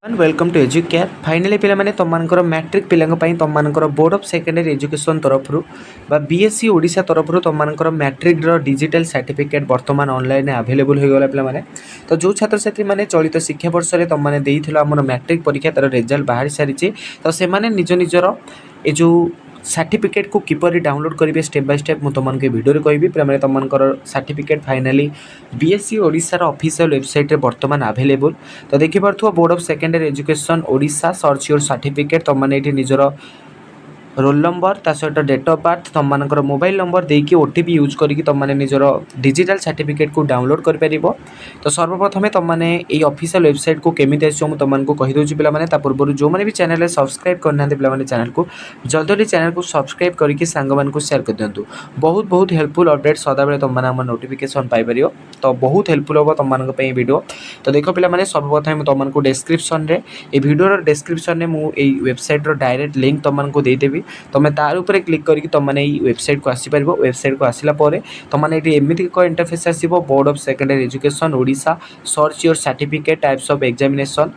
Welcome to educare finally पे तुमर matric पिला तुमर बोर्ड ऑफ सेकेंडरी एजुकेशन तरफ बीएससी ओडिशा तरफ तुमर मैट्रिक डिजिटल सर्टिफिकेट बर्तमान ऑनलाइन अवेलेबल हो गला पे तो जो छात्र छात्री मैंने चलित शिक्षा वर्ष में तुमने देइथिलो हमर मैट्रिक परीक्षा तार रिजल्ट बाहरी सारी तो से निज निजर ए जो सर्टिफिकेट को किपर डाउनलोड करेंगे स्टेप बाय स्टेप मुझे तुमको भिडियो कहबी पे तुमर certificate finally BSC Odisha official website रे वर्तमान अवेलेबल तो देखिपे board of secondary education Odisha search your certificate तुमने ये निजर रोल नंबर ता सहित डेट ऑफ बर्थ तुमर मोबाइल नंबर देकी ओटीपी यूज करके तुमने निजर डिजिटल सर्टिफिकेट को डाउनलोड कर पारिबो। तो सर्वप्रथम तुमने ये ऑफिशियल वेबसाइट को केमिति आसो मु तुमको कहीदे पे पूर्व जो मैंने भी चैनल सब्सक्राइब करना पे चैनल को जल्दी जल्दी चैनल को सब्सक्राइब करके सांग को शेयर कर दिंतु। बहुत बहुत हेल्पफुल अपडेट सदाबे तुमने आम नोटिफिकेशन पाइपर तो बहुत हेल्पफुल हम तुम वीडियो। तो देख पे सर्वप्रथम तुमको डिस्क्रिप्शन रे ये वीडियो डिस्क्रिप्शन में मुझे वेबसाइट डायरेक्ट लिंक तुमको देदेवी तुम तार उपर क्लिक करके तुमने वेबसाइट को आसीपर वेबसाइट को आसला तुमने ये एमती एक इंटरफेस आसो board of secondary education Odisha search your certificate types of examination.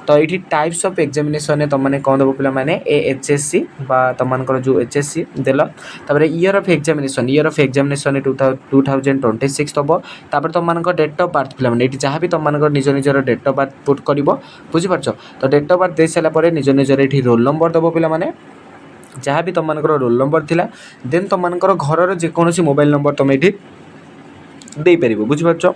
तो ये टाइप्स ऑफ एग्जामिनेशन तुमने कौन दब पे एचएससी तुमको जो एचएससी देल तापर ईयर ऑफ एग्जामिनेशन 2026 दब तापर तुमको डेट ऑफ बर्थ पे जहाँ भी तुम निज निजर डेट ऑफ बर्थ पुट कर बुझीपार। तो डेट ऑफ बर्थ दे सारापर निज निजर ये रोल नंबर दब पे जहाँ भी तुम रोल नंबर थिला देन तुमको घर जेकोसी मोबाइल नंबर तुम ये दे पार बुझीपार।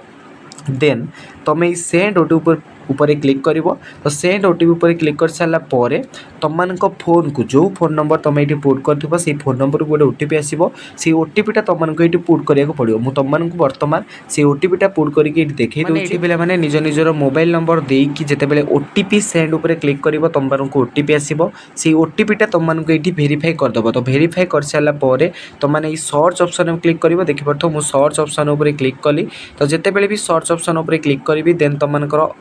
देन तुम ये सेंड ओटीपी ऊपर क्लिक कर तो सेंड ओटीपी ऊपर क्लिक कर सारापर तुम फोन को जो फोन नंबर तुम ये पुट कर से फोन नंबर को गोटे ओटीपी आसो से ओटीपीटा तुमको ये पुट कराया पड़ो मुझे तुमको बर्तमान से ओटीपीटा पुट करके देखे दूसरी पे निज निजर मोबाइल नंबर देकी जिते ओटीपी सेंड ऊपर क्लिक कर तुमको ओटीपी आसो से ओटीपीटा तुमको ये भेरीफाई करदेव। तो भेरीफाई कर सारापर तुमने सर्च ऑप्शन में क्लिक कर देखिपो मुझे सर्च ऑप्शन ऊपर क्लिक कली तो जिते भी सर्च ऑप्शन ऊपर क्लिक करी देन तुमको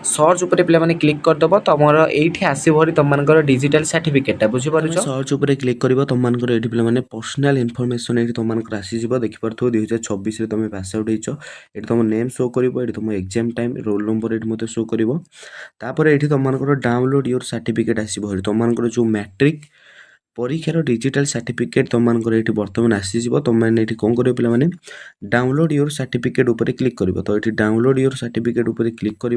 सर्च ऊपर पे क्लिक करदेव तुम ये आसो तुम डिजिटल सर्टिफिकेट बुझीपार। सर्च ऊपर क्लिक कर तुमको ये पे पर्सनाल इनफॉरमेशन ये तुमको आसीज देखिपार 2026 तुम पास आउट ये तुम नेम शो कर तुम एग्जाम टाइम रोल नंबर ये मत शो कर ये तुमको डाउनलोड योर सर्टिफिकेट आसो तुमको जो मैट्रिक परीक्षार डिजिटल सर्टिफिकेट तुमको ये बर्तमान आसीज तुमने ये कौन कर पे डाउनलोड योर सर्टिफिकेट ऊपर क्लिक कर तो ये डाउनलोड योर सर्टिफिकेट ऊपर क्लिक कर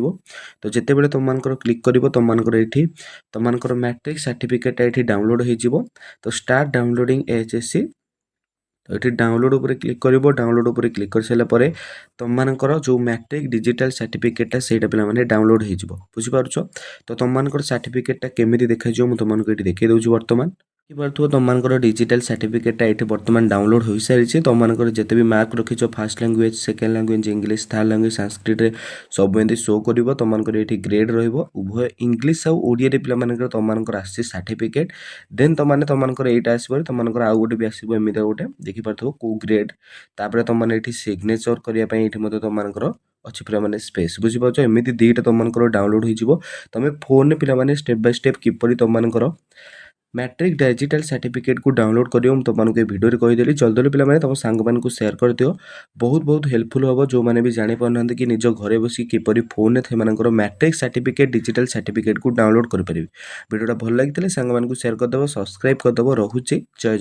तो जिते बड़े तुमको क्लिक कर तुमको ये तुमको मैट्रिक सर्टिफिकेट ये डाउनलोड हो तो स्टार्ट डाउनलोडिंग एचएससी तो ये डाउनलोड ऊपर क्लिक कर डाउनलोड ऊपर क्लिक कर सारापर तुमको जो मैट्रिक डिजिटल सर्टिफिकेटा से पे डाउनलोड हो बुझीपार। तो तुमको सर्टिफिकेटा केमी देखा मुझे तुमको ये देखी दूसरी बर्तमान तुमको डिजिटल सर्टिफिकेटा ये बर्तमान डाउनलोड हो सारी तुमको जिते भी मार्क रखीच first language second language English third language Sanskrit सब एमती शो कर तुमको ये ग्रेड रुभय इंग्लिश आउ ओडिया पे तुमको आस सर्टिफिकेट देन तुमको यहाँ आसो तुमको आउ गोटे भी आसो एमती गोटे देखिपार कौ ग्रेड तापर तुमने ये सिग्नेचर करने तुमको अच्छी पूरा माने स्पेस बुझीपार एमती दुईटा तुमको डाउनलोड हो तुम फोन पे स्टेप बाय स्टेप किपर तुमको मैट्रिक डिजिटल सर्टिफिकेट को डाउनलोड करियो तुमको ये वीडियो कहीदेली जल्दी पे तुम सांग मान शेयर कर दियो बहुत बहुत हेल्पफुल हम जो मैंने भी जानी पार कि निज घरे बस किपर फोन में मैट्रिक सर्टिफिकेट डिजिटल सर्टिफिकेट को डाउनलोड कर वीडियोटा भल लगी सांग मान शेयर करदेव सब्सक्राइब करदेव रोचे जय।